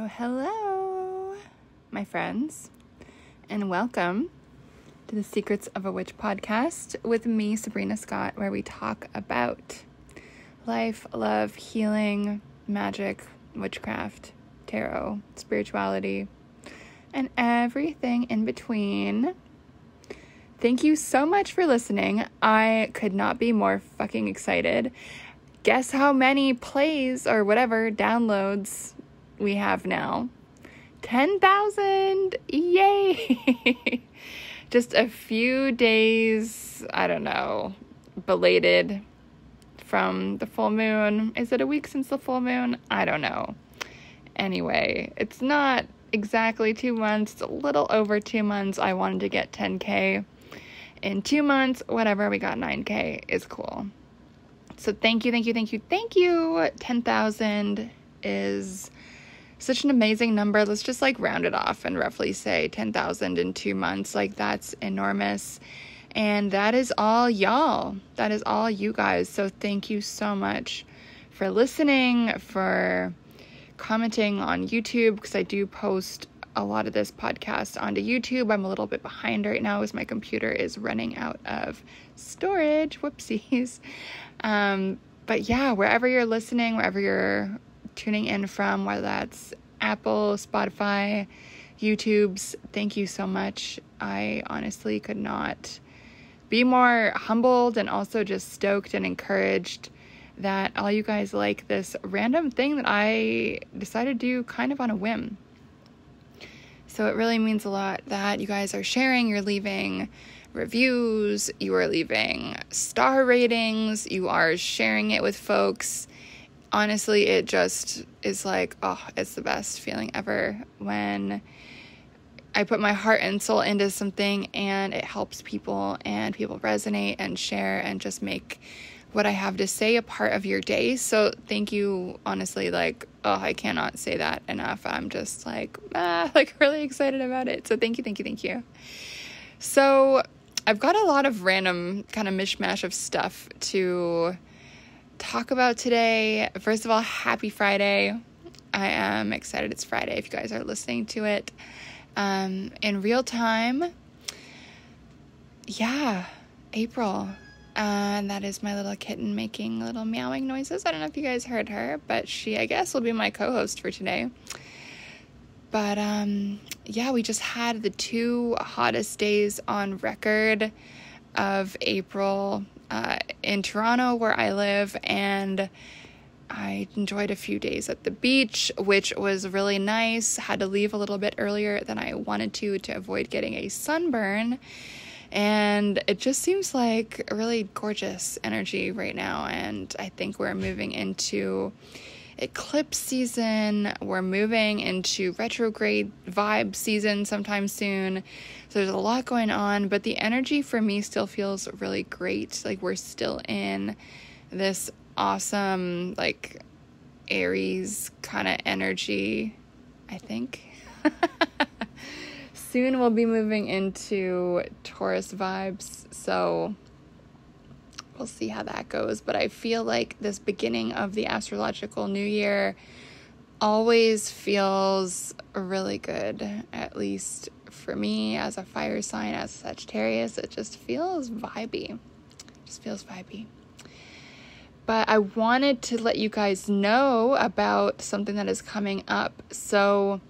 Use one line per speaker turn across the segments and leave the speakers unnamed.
Hello, my friends, and welcome to the Secrets of a Witch podcast with me, Sabrina Scott, where we talk about life, love, healing, magic, witchcraft, tarot, spirituality, and everything in between. Thank you so much for listening. I could not be more fucking excited. Guess how many plays or whatever downloads we have now? 10,000! Yay! Just a few days, I don't know, belated from the full moon. Is it a week since the full moon? I don't know. Anyway, it's not exactly 2 months. It's a little over 2 months. I wanted to get 10K. In 2 months, whatever, we got 9K is cool. So thank you. 10,000 is such an amazing number. Let's just round it off and roughly say 10,000 in 2 months. That's enormous. And that is all y'all. That is all you guys. So thank you so much for listening, for commenting on YouTube, because I do post a lot of this podcast onto YouTube. I'm a little bit behind right now as my computer is running out of storage. Whoopsies. But yeah, wherever you're listening, wherever you're tuning in from, whether that's Apple, Spotify, YouTube's, thank you so much. I honestly could not be more humbled and also just stoked and encouraged that all you guys like this random thing that I decided to do kind of on a whim. So it really means a lot that you guys are sharing, you're leaving reviews, you are leaving star ratings, you are sharing it with folks. Honestly, it just is it's the best feeling ever when I put my heart and soul into something and it helps people and people resonate and share and just make what I have to say a part of your day. So thank you, honestly, I cannot say that enough. I'm just really excited about it. So thank you. So I've got a lot of random kind of mishmash of stuff to talk about today. First of all, happy Friday. I am excited it's Friday if you guys are listening to it in real time. Yeah, April. And that is my little kitten making little meowing noises. I don't know if you guys heard her, but she, I guess, will be my co-host for today. But, yeah, we just had the 2 hottest days on record of April in Toronto, where I live, and I enjoyed a few days at the beach, which was really nice. Had to leave a little bit earlier than I wanted to avoid getting a sunburn. And it just seems like a really gorgeous energy right now. And I think we're moving into eclipse season. We're moving into retrograde vibe season sometime soon. So there's a lot going on, but the energy for me still feels really great. We're still in this awesome, Aries kind of energy, I think. Soon we'll be moving into Taurus vibes, so we'll see how that goes. But I feel like this beginning of the astrological new year always feels really good, at least for me as a fire sign, as a Sagittarius. It just feels vibey. But I wanted to let you guys know about something that is coming up. So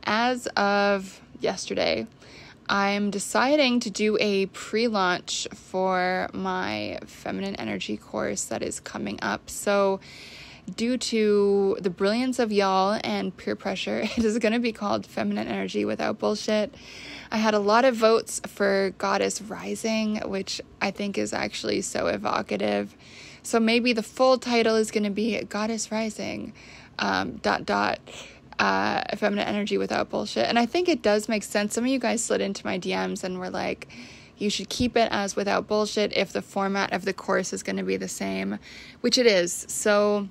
as of yesterday, I'm deciding to do a pre-launch for my feminine energy course that is coming up. So due to the brilliance of y'all and peer pressure, it is going to be called Feminine Energy Without Bullshit. I had a lot of votes for Goddess Rising, which I think is actually so evocative. So maybe the full title is going to be Goddess Rising, Feminine Energy Without Bullshit. And I think it does make sense. Some of you guys slid into my DMs and were like, you should keep it as Without Bullshit if the format of the course is going to be the same, which it is. So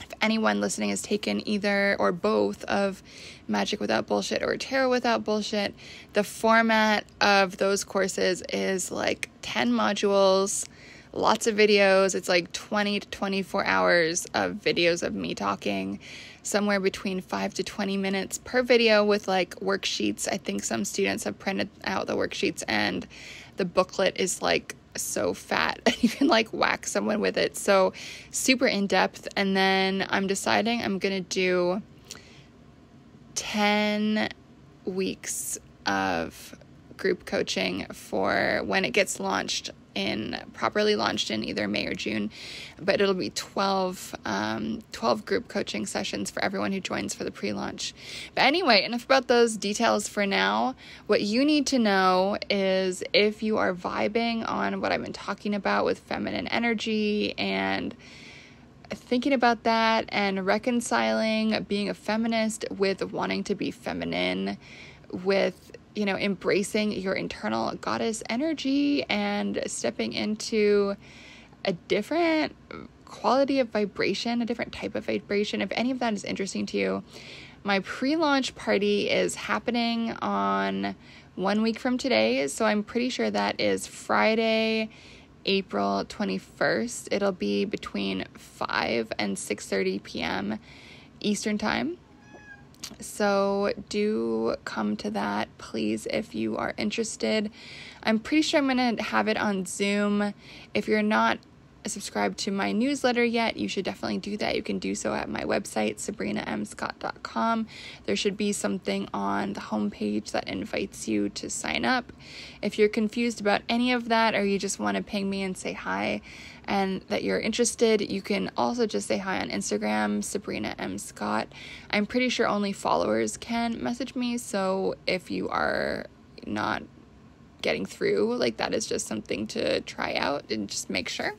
if anyone listening has taken either or both of Magic Without Bullshit or Tarot Without Bullshit, the format of those courses is 10 modules, lots of videos. It's 20 to 24 hours of videos of me talking. somewhere between 5 to 20 minutes per video with like worksheets. I think some students have printed out the worksheets, and the booklet is like so fat. You can like whack someone with it. So super in depth. And then I'm deciding I'm going to do 10 weeks of group coaching for when it gets properly launched in either May or June, but it'll be 12 group coaching sessions for everyone who joins for the pre-launch. But anyway, enough about those details for now. What you need to know is if you are vibing on what I've been talking about with feminine energy and thinking about that and reconciling being a feminist with wanting to be feminine, with embracing your internal goddess energy and stepping into a different quality of vibration, a different type of vibration. If any of that is interesting to you, my pre-launch party is happening on 1 week from today. So I'm pretty sure that is Friday, April 21st. It'll be between 5 and 6:30 p.m. Eastern time. So do come to that, please, if you are interested. I'm pretty sure I'm going to have it on Zoom. If you're not subscribed to my newsletter yet, you should definitely do that. You can do so at my website, sabrinamscott.com. There should be something on the homepage that invites you to sign up. If you're confused about any of that, or you just want to ping me and say hi and that you're interested, you can also just say hi on Instagram, Sabrina M. Scott. I'm pretty sure only followers can message me, so if you are not getting through, like, that is just something to try out and just make sure.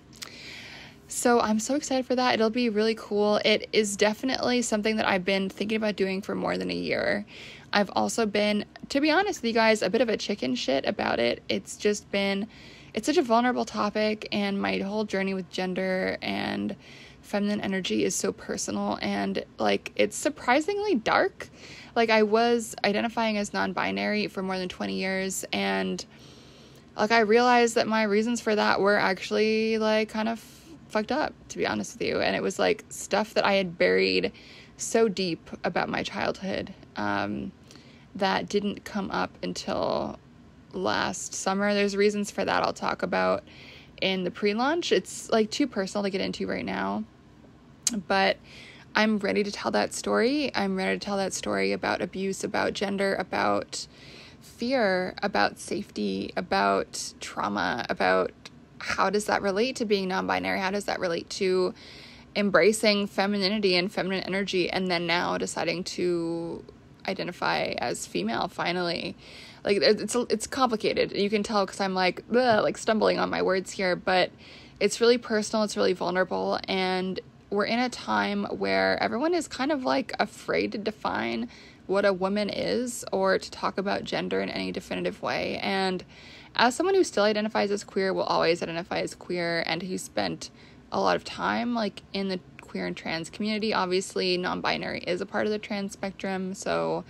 So I'm so excited for that. It'll be really cool. It is definitely something that I've been thinking about doing for more than a year. I've also been, to be honest with you guys, a bit of a chicken shit about it. It's such a vulnerable topic, and my whole journey with gender and feminine energy is so personal, and like, it's surprisingly dark. Like, I was identifying as non-binary for more than 20 years, and like, I realized that my reasons for that were actually like kind of fucked up, to be honest with you. And it was like stuff that I had buried so deep about my childhood that didn't come up until last summer. There's reasons for that I'll talk about in the pre-launch. It's like too personal to get into right now, but I'm ready to tell that story. I'm ready to tell that story about abuse, about gender, about fear, about safety, about trauma, about how does that relate to being non-binary? How does that relate to embracing femininity and feminine energy, and then now deciding to identify as female finally? Like, it's complicated. You can tell because I'm like stumbling on my words here, but it's really personal. It's really vulnerable, and we're in a time where everyone is kind of like afraid to define what a woman is or to talk about gender in any definitive way. And as someone who still identifies as queer, will always identify as queer, and who spent a lot of time like in the queer and trans community, obviously non-binary is a part of the trans spectrum, so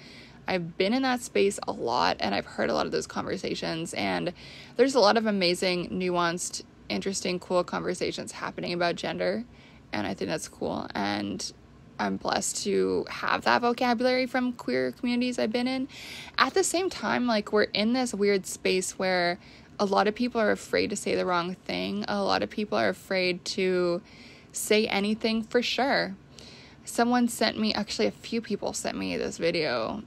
I've been in that space a lot, and I've heard a lot of those conversations, and there's a lot of amazing, nuanced, interesting, cool conversations happening about gender, and I think that's cool, and I'm blessed to have that vocabulary from queer communities I've been in. At the same time, like, we're in this weird space where a lot of people are afraid to say the wrong thing. A lot of people are afraid to say anything for sure. Actually a few people sent me this video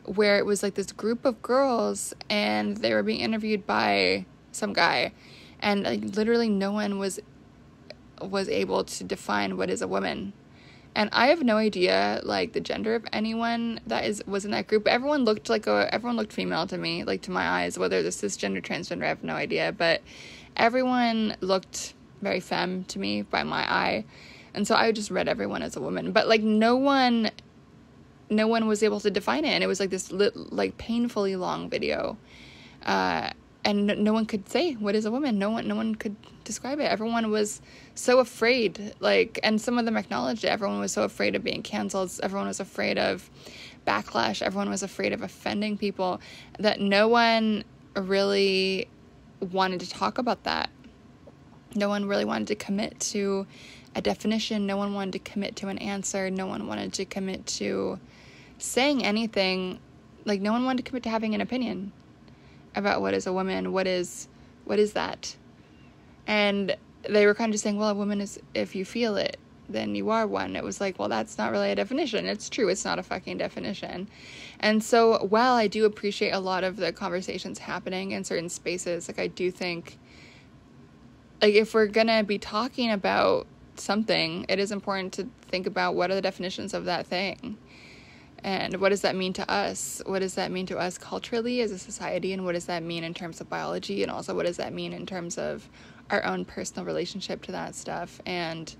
where it was like this group of girls, and they were being interviewed by some guy, and like literally no one was able to define what is a woman. And I have no idea, like, the gender of anyone that was in that group. Everyone looked female to me, like, to my eyes. Whether this is cisgender, transgender, I have no idea. But everyone looked very femme to me by my eye. And so I just read everyone as a woman. But, like, no one was able to define it. And it was, like, this, painfully long video. And no one could say what is a woman. No one could describe it. Everyone was so afraid, and some of them acknowledged it. Everyone was so afraid of being canceled. Everyone was afraid of backlash. Everyone was afraid of offending people, that no one really wanted to talk about that. No one really wanted to commit to a definition. No one wanted to commit to an answer. No one wanted to commit to saying anything. Like, no one wanted to commit to having an opinion about what is a woman, what is that. And they were kind of just saying, well, a woman is, if you feel it, then you are one. It was like, well, that's not really a definition. It's true, it's not a fucking definition. And so while I do appreciate a lot of the conversations happening in certain spaces, like, I do think, like, if we're gonna be talking about something, it is important to think about what are the definitions of that thing. And what does that mean to us? What does that mean to us culturally as a society? And what does that mean in terms of biology? And also, what does that mean in terms of our own personal relationship to that stuff? And,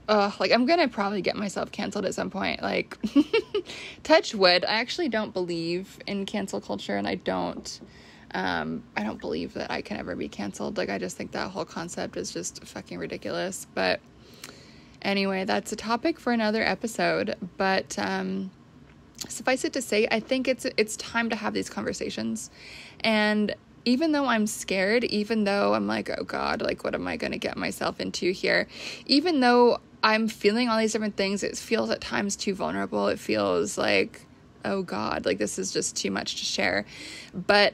like, I'm gonna probably get myself canceled at some point. Like, touch wood. I actually don't believe in cancel culture, and I don't believe that I can ever be canceled. Like, I just think that whole concept is just fucking ridiculous. But anyway, that's a topic for another episode. But, suffice it to say, I think it's time to have these conversations. And even though I'm scared, even though I'm like, oh God, like, what am I going to get myself into here? Even though I'm feeling all these different things, it feels at times too vulnerable. It feels like, oh God, like, this is just too much to share. But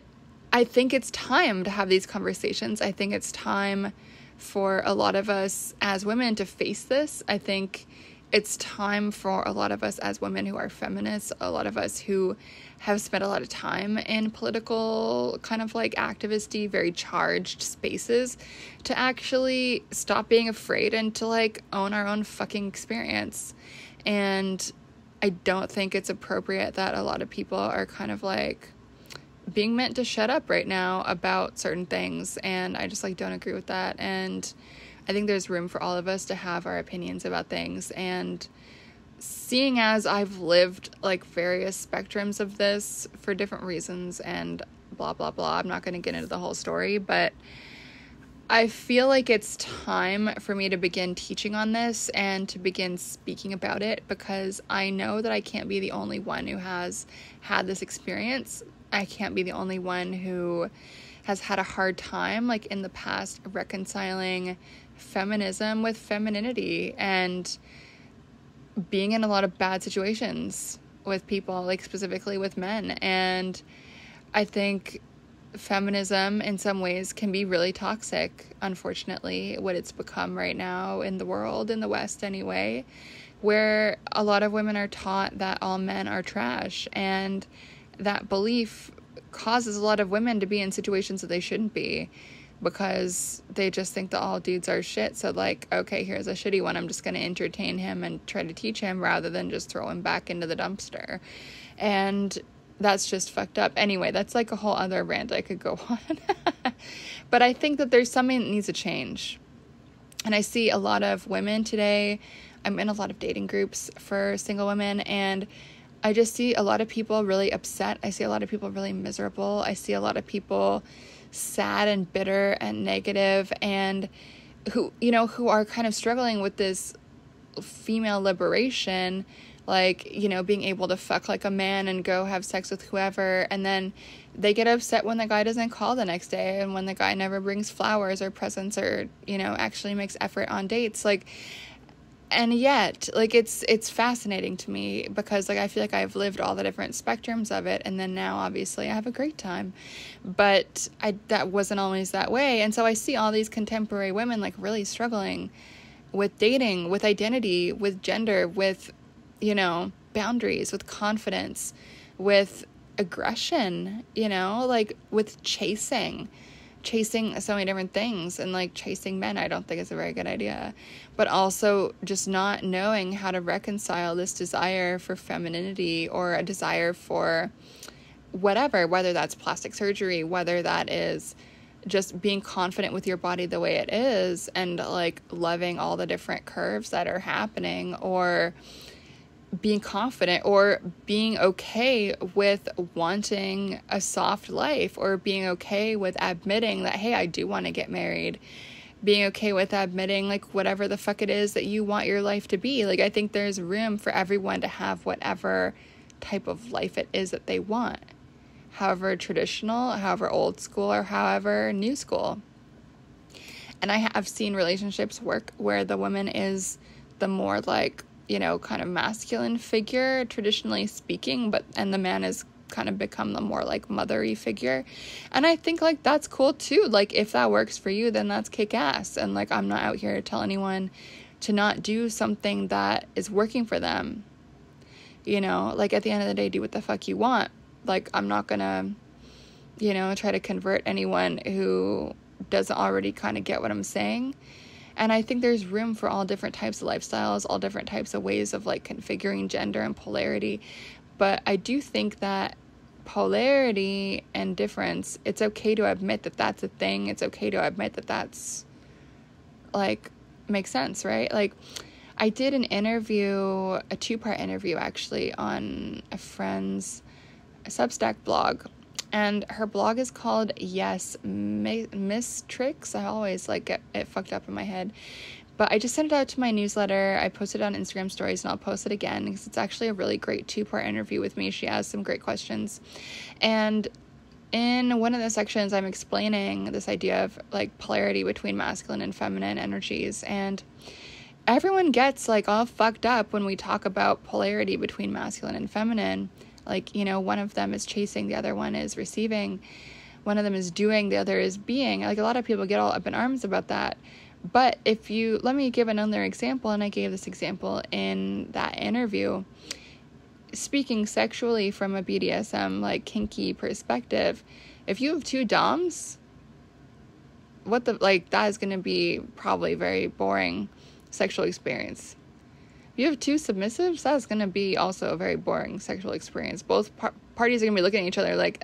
I think it's time to have these conversations. I think it's time for a lot of us as women to face this. I think it's time for a lot of us as women who are feminists, a lot of us who have spent a lot of time in political kind of like activisty, very charged spaces, to actually stop being afraid and to like own our own fucking experience. And I don't think it's appropriate that a lot of people are kind of like being meant to shut up right now about certain things. And I just like don't agree with that. And I think there's room for all of us to have our opinions about things. And seeing as I've lived like various spectrums of this for different reasons and blah, blah, blah, I'm not going to get into the whole story, but I feel like it's time for me to begin teaching on this and to begin speaking about it, because I know that I can't be the only one who has had this experience. I can't be the only one who has had a hard time, like, in the past, reconciling feminism with femininity and being in a lot of bad situations with people, like specifically with men. And I think feminism in some ways can be really toxic, unfortunately, what it's become right now in the world, in the West anyway, where a lot of women are taught that all men are trash, and that belief causes a lot of women to be in situations that they shouldn't be, because they just think that all dudes are shit. So like, okay, here's a shitty one, I'm just going to entertain him and try to teach him rather than just throw him back into the dumpster. And that's just fucked up. Anyway, that's like a whole other rant I could go on. But I think that there's something that needs to change. And I see a lot of women today. I'm in a lot of dating groups for single women, and I just see a lot of people really upset. I see a lot of people really miserable. I see a lot of people sad and bitter and negative, and who are kind of struggling with this female liberation, like, being able to fuck like a man and go have sex with whoever, and then they get upset when the guy doesn't call the next day, and when the guy never brings flowers or presents or, actually makes effort on dates, like. And yet, like, it's fascinating to me, because, like, I feel like I've lived all the different spectrums of it, and then now, obviously, I have a great time. But that wasn't always that way, and so I see all these contemporary women, like, really struggling with dating, with identity, with gender, with, boundaries, with confidence, with aggression, like, with chasing so many different things, and like chasing men, I don't think is a very good idea, but also just not knowing how to reconcile this desire for femininity or a desire for whatever, whether that's plastic surgery, whether that is just being confident with your body the way it is and like loving all the different curves that are happening, or being confident, or being okay with wanting a soft life, or being okay with admitting that, hey, I do want to get married, being okay with admitting like whatever the fuck it is that you want your life to be. Like, I think there's room for everyone to have whatever type of life it is that they want, however traditional, however old school, or however new school. And I have seen relationships work where the woman is the more like, you know, kind of masculine figure, traditionally speaking, and the man is kind of become the more like mothery figure. And I think like that's cool too. Like if that works for you, then that's kick ass. And like I'm not out here to tell anyone to not do something that is working for them. You know, like at the end of the day, do what the fuck you want. Like I'm not gonna, you know, try to convert anyone who doesn't already kind of get what I'm saying. And I think there's room for all different types of lifestyles, all different types of ways of like configuring gender and polarity. But I do think that polarity and difference, it's okay to admit that that's a thing. It's okay to admit that that's like makes sense, right? Like I did an interview, a 2-part interview actually, on a friend's Substack blog. And her blog is called Yes Miss Tricks. I always like get it fucked up in my head. But I just sent it out to my newsletter. I posted it on Instagram stories, and I'll post it again because it's actually a really great 2-part interview with me. She has some great questions. And in one of the sections, I'm explaining this idea of like polarity between masculine and feminine energies. And everyone gets like all fucked up when we talk about polarity between masculine and feminine. Like, you know, one of them is chasing, the other one is receiving, one of them is doing, the other is being. Like a lot of people get all up in arms about that. But let me give another example, and I gave this example in that interview. Speaking sexually from a BDSM, like kinky perspective, if you have 2 doms, that is going to be probably a very boring sexual experience. If you have 2 submissives, that's going to be also a very boring sexual experience. Both parties are going to be looking at each other like,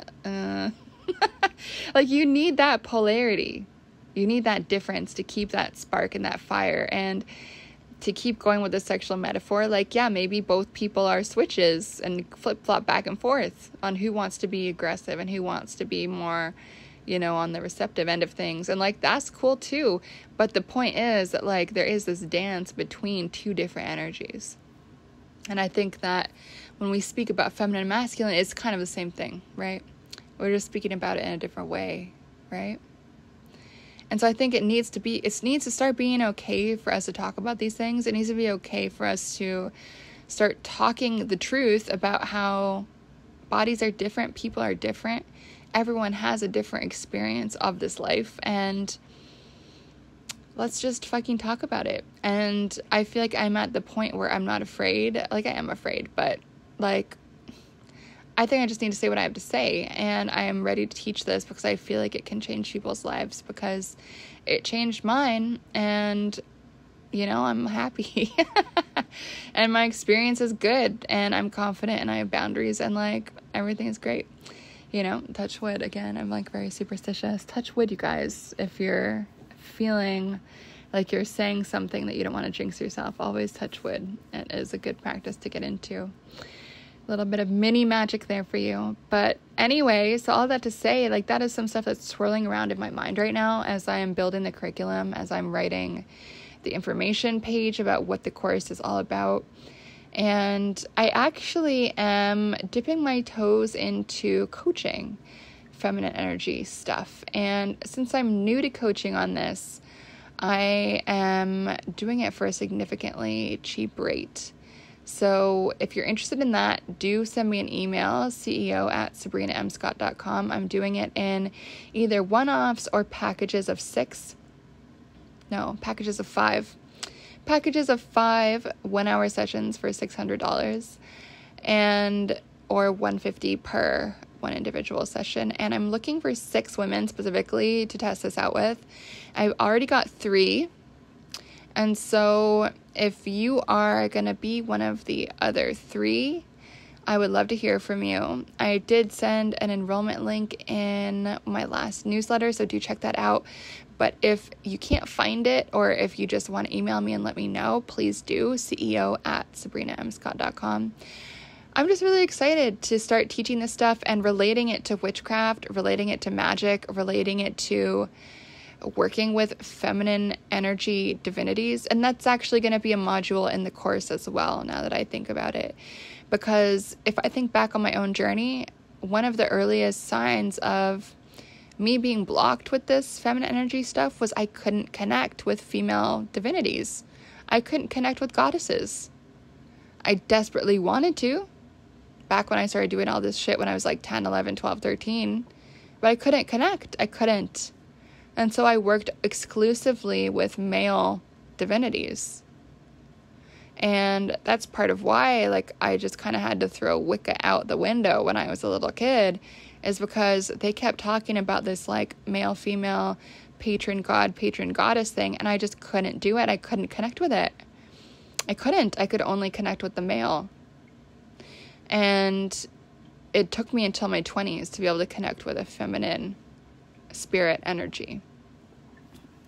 like you need that polarity. You need that difference to keep that spark and that fire. And to keep going with the sexual metaphor, like, yeah, maybe both people are switches and flip-flop back and forth on who wants to be aggressive and who wants to be more, you know, on the receptive end of things. And like, that's cool too. But the point is that like, there is this dance between 2 different energies. And I think that when we speak about feminine and masculine, it's kind of the same thing, right? We're just speaking about it in a different way, right? And so I think it needs to start being okay for us to talk about these things. It needs to be okay for us to start talking the truth about how bodies are different, people are different. Everyone has a different experience of this life, and let's just fucking talk about it. And I feel like I'm at the point where I'm not afraid. Like, I am afraid, but like, I think I just need to say what I have to say, and I am ready to teach this because I feel like it can change people's lives, because it changed mine, and you know, I'm happy and my experience is good, and I'm confident, and I have boundaries, and like, everything is great. You know, touch wood. Again, I'm like very superstitious. Touch wood, you guys. If you're feeling like you're saying something that you don't want to jinx yourself, always touch wood. It is a good practice to get into. A little bit of mini magic there for you. But anyway, so all that to say, like, that is some stuff that's swirling around in my mind right now as I am building the curriculum, as I'm writing the information page about what the course is all about. And I actually am dipping my toes into coaching feminine energy stuff. And since I'm new to coaching on this, I am doing it for a significantly cheap rate. So if you're interested in that, do send me an email, ceo@sabrinamscott.com. I'm doing it in either one-offs or packages of 5. Packages of 5 1-hour sessions for $600, or $150 per one individual session. And I'm looking for 6 women specifically to test this out with. I've already got 3. And so if you are going to be one of the other 3, I would love to hear from you. I did send an enrollment link in my last newsletter, so do check that out. But if you can't find it, or if you just want to email me and let me know, please do, ceo@sabrinamscott.com. I'm just really excited to start teaching this stuff and relating it to witchcraft, relating it to magic, relating it to working with feminine energy divinities. And that's actually going to be a module in the course as well, now that I think about it. Because if I think back on my own journey, one of the earliest signs of me being blocked with this feminine energy stuff was I couldn't connect with female divinities. I couldn't connect with goddesses. I desperately wanted to, back when I started doing all this shit when I was like 10, 11, 12, 13, but I couldn't connect. I couldn't. And so I worked exclusively with male divinities. And that's part of why, like, I just kind of had to throw Wicca out the window when I was a little kid, is because they kept talking about this, like, male, female, patron god, patron goddess thing, and I just couldn't do it. I couldn't connect with it. I couldn't. I could only connect with the male. And it took me until my 20s to be able to connect with a feminine spirit energy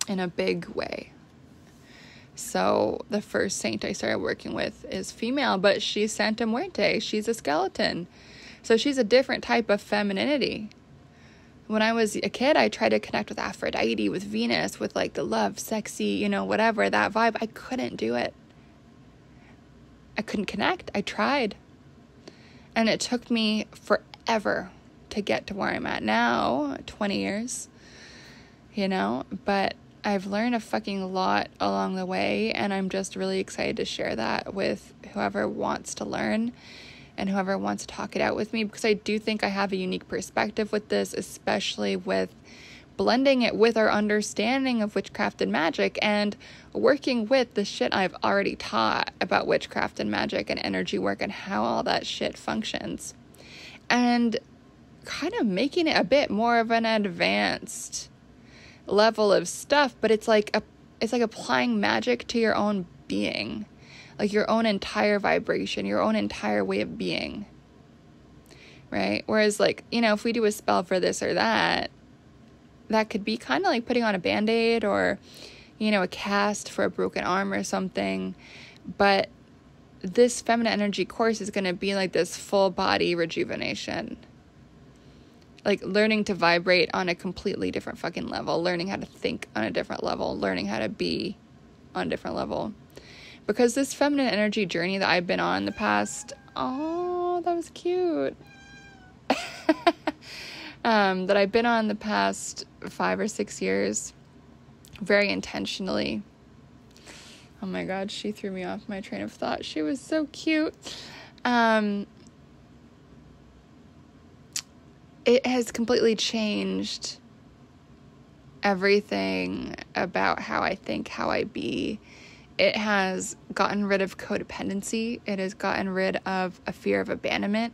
in a big way. So the first saint I started working with is female, but she's Santa Muerte. She's a skeleton. So she's a different type of femininity. When I was a kid, I tried to connect with Aphrodite, with Venus, with like the love, sexy, you know, whatever, that vibe. I couldn't do it. I couldn't connect. I tried. And it took me forever to get to where I'm at now, 20 years, you know, but I've learned a fucking lot along the way, and I'm just really excited to share that with whoever wants to learn and whoever wants to talk it out with me, because I do think I have a unique perspective with this, especially with blending it with our understanding of witchcraft and magic and working with the shit I've already taught about witchcraft and magic and energy work and how all that shit functions, and kind of making it a bit more of an advanced level of stuff. But it's like applying magic to your own being, like your own entire vibration, your own entire way of being, right? Whereas, like, you know, if we do a spell for this or that, that could be kind of like putting on a band-aid or, you know, a cast for a broken arm or something. But this feminine energy course is going to be like this full body rejuvenation, like learning to vibrate on a completely different fucking level, learning how to think on a different level, learning how to be on a different level. Because this feminine energy journey that I've been on the past, oh, that was cute. That I've been on the past 5 or 6 years, very intentionally. Oh my God, she threw me off my train of thought. She was so cute. It has completely changed everything about how I think, how I be. It has gotten rid of codependency. It has gotten rid of a fear of abandonment.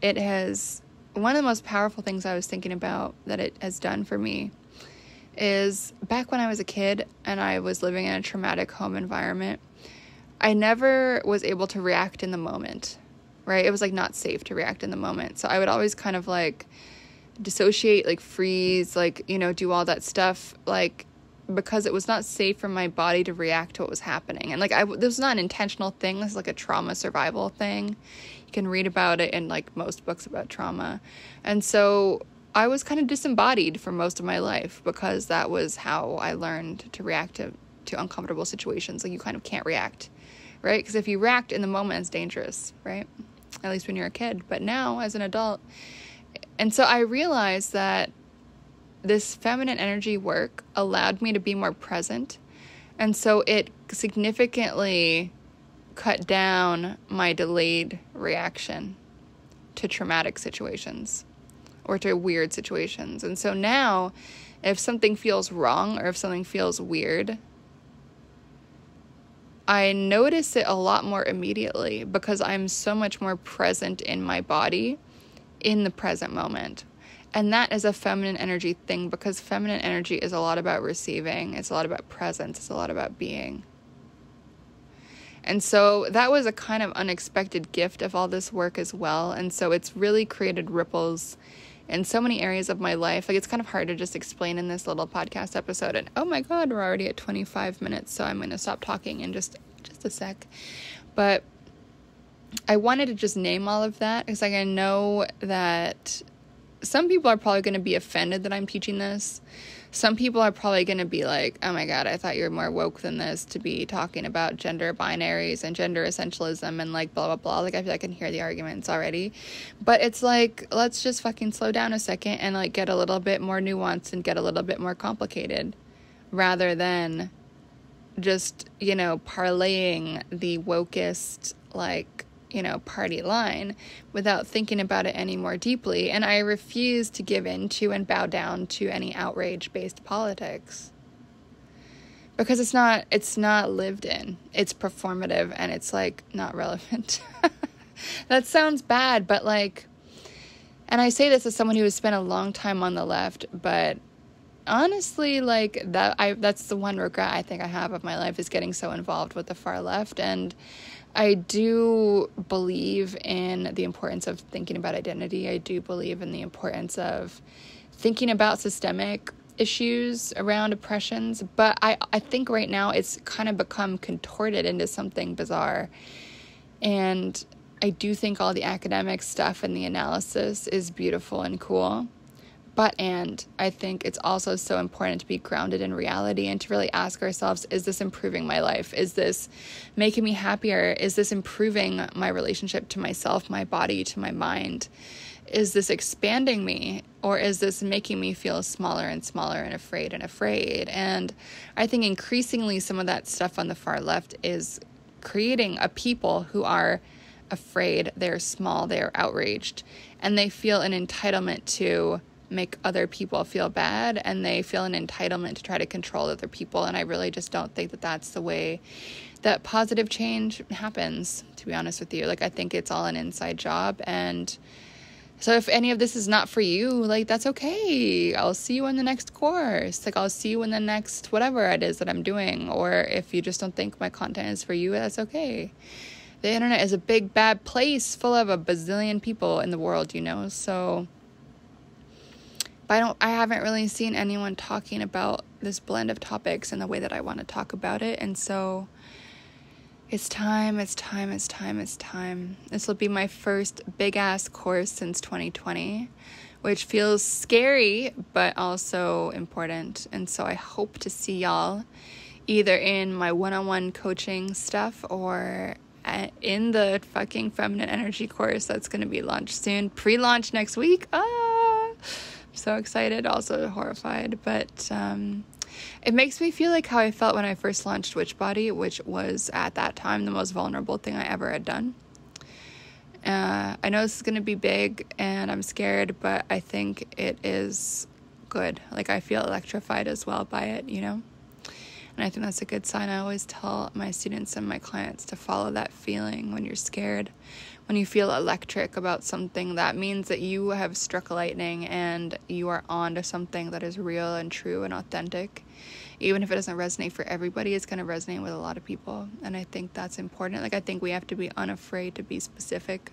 It has, one of the most powerful things I was thinking about that it has done for me is back when I was a kid and I was living in a traumatic home environment, I never was able to react in the moment, right? It was like not safe to react in the moment. So I would always kind of like dissociate, like freeze, like, you know, do all that stuff, like, because it was not safe for my body to react to what was happening. And like, this was not an intentional thing. This is like a trauma survival thing. You can read about it in like most books about trauma. And so I was kind of disembodied for most of my life because that was how I learned to react to uncomfortable situations. Like, you kind of can't react, right? Because if you react in the moment, it's dangerous, right? At least when you're a kid. But now as an adult, and so I realized that this feminine energy work allowed me to be more present. And so it significantly cut down my delayed reaction to traumatic situations or to weird situations. And so now, if something feels wrong or if something feels weird, I notice it a lot more immediately because I'm so much more present in my body in the present moment. And that is a feminine energy thing, because feminine energy is a lot about receiving. It's a lot about presence. It's a lot about being. And so that was a kind of unexpected gift of all this work as well. And so it's really created ripples in so many areas of my life. Like, it's kind of hard to just explain in this little podcast episode. And oh my God, we're already at 25 minutes. So I'm going to stop talking in just a sec. But I wanted to just name all of that because, like, I know that some people are probably going to be offended that I'm teaching this. Some people are probably going to be like, oh my God, I thought you were more woke than this to be talking about gender binaries and gender essentialism and like blah, blah, blah. Like, I feel like I can hear the arguments already. But it's like, let's just fucking slow down a second and like get a little bit more nuanced and get a little bit more complicated rather than just, you know, parlaying the wokest, like, you know, party line without thinking about it any more deeply. And I refuse to give in to and bow down to any outrage-based politics. Because it's not lived in. It's performative and it's like not relevant. That sounds bad, but like, and I say this as someone who has spent a long time on the left, but honestly, like that's the one regret I think I have of my life, is getting so involved with the far left. And I do believe in the importance of thinking about identity. I do believe in the importance of thinking about systemic issues around oppressions. But I think right now it's kind of become contorted into something bizarre. And I do think all the academic stuff and the analysis is beautiful and cool. And I think it's also so important to be grounded in reality and to really ask ourselves, is this improving my life? Is this making me happier? Is this improving my relationship to myself, my body, to my mind? Is this expanding me? Or is this making me feel smaller and smaller and afraid and afraid? And I think increasingly some of that stuff on the far left is creating a people who are afraid, they're small, they're outraged, and they feel an entitlement to make other people feel bad, and they feel an entitlement to try to control other people. And I really just don't think that that's the way that positive change happens, to be honest with you. Like, I think it's all an inside job. And so if any of this is not for you, like, that's okay. I'll see you in the next course. Like, I'll see you in the next whatever it is that I'm doing. Or if you just don't think my content is for you, that's okay. The internet is a big bad place full of a bazillion people in the world, you know. So I haven't really seen anyone talking about this blend of topics in the way that I want to talk about it. And so it's time. This will be my first big ass course since 2020, which feels scary, but also important. And so I hope to see y'all either in my one-on-one coaching stuff or in the fucking feminine energy course that's going to be launched soon. Pre-launch next week. So excited, also horrified, but it makes me feel like how I felt when I first launched Witchbody, which was at that time the most vulnerable thing I ever had done. I know this is going to be big and I'm scared, but I think it is good. Like, I feel electrified as well by it, you know? And I think that's a good sign. I always tell my students and my clients to follow that feeling when you're scared. When you feel electric about something, that means that you have struck lightning and you are on to something that is real and true and authentic. Even if it doesn't resonate for everybody, it's going to resonate with a lot of people. And I think that's important. Like, I think we have to be unafraid to be specific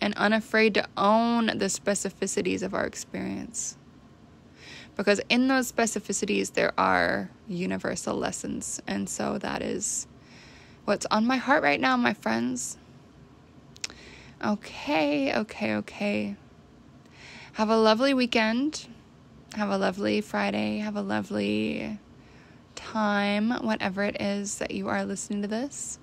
and unafraid to own the specificities of our experience. Because in those specificities, there are universal lessons. And so that is what's on my heart right now, my friends. Okay. Have a lovely weekend. Have a lovely Friday. Have a lovely time, whatever it is that you are listening to this.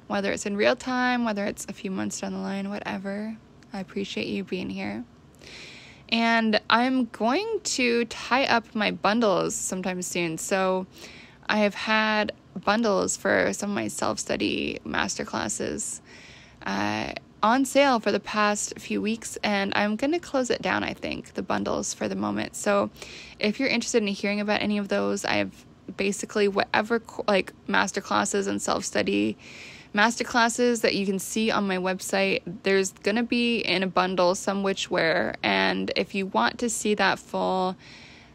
Whether it's in real time, whether it's a few months down the line, whatever. I appreciate you being here. And I'm going to tie up my bundles sometime soon. So I have had bundles for some of my self-study masterclasses on sale for the past few weeks, and I'm going to close it down, I think, the bundles for the moment. So if you're interested in hearing about any of those, I have basically whatever like masterclasses and self-study masterclasses that you can see on my website. There's going to be in a bundle some whichware, and if you want to see that full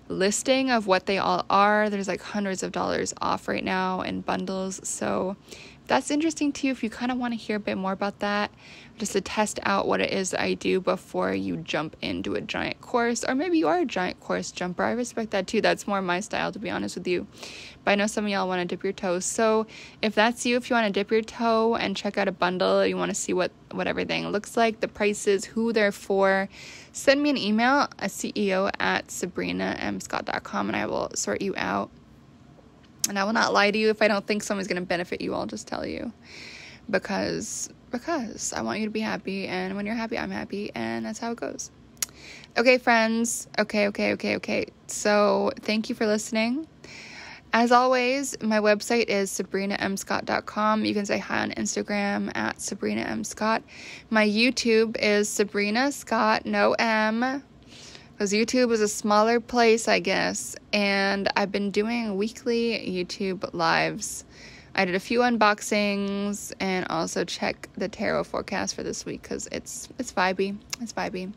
listing of what they all are, there's like hundreds of dollars off right now in bundles. So that's interesting too, if you kind of want to hear a bit more about that, just to test out what it is that I do before you jump into a giant course, or maybe you are a giant course jumper. I respect that too. That's more my style, to be honest with you. But I know some of y'all want to dip your toes. So if that's you, if you want to dip your toe and check out a bundle, you want to see what everything looks like, the prices, who they're for, send me an email at ceo@sabrinamscott.com, and I will sort you out. And I will not lie to you. If I don't think someone's going to benefit you, I'll just tell you. Because I want you to be happy. And when you're happy, I'm happy. And that's how it goes. Okay, friends. Okay. So thank you for listening. As always, my website is sabrinamscott.com. You can say hi on Instagram at sabrinamscott. My YouTube is Sabrina Scott, no M. Because YouTube is a smaller place, I guess, and I've been doing weekly YouTube lives. I did a few unboxings, and also check the tarot forecast for this week, because it's vibey. It's vibey.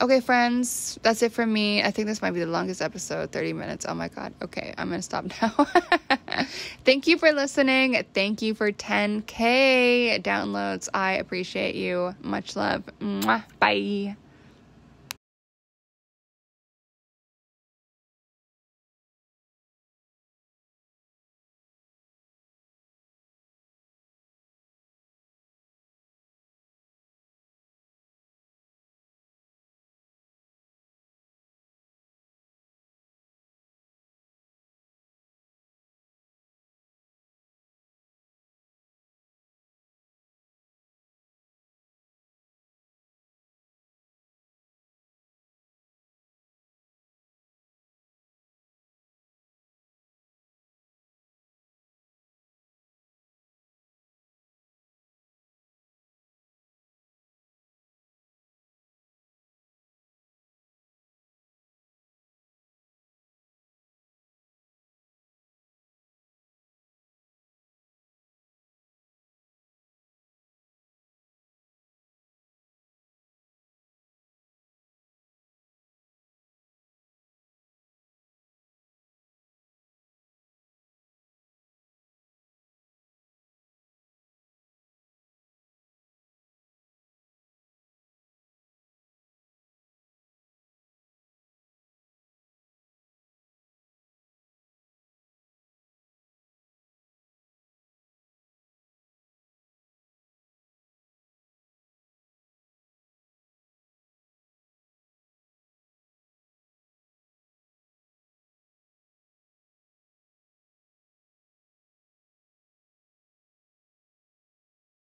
Okay, friends, that's it from me. I think this might be the longest episode, 30 minutes. Oh my God. Okay, I'm going to stop now. Thank you for listening. Thank you for 10K downloads. I appreciate you. Much love. Mwah. Bye.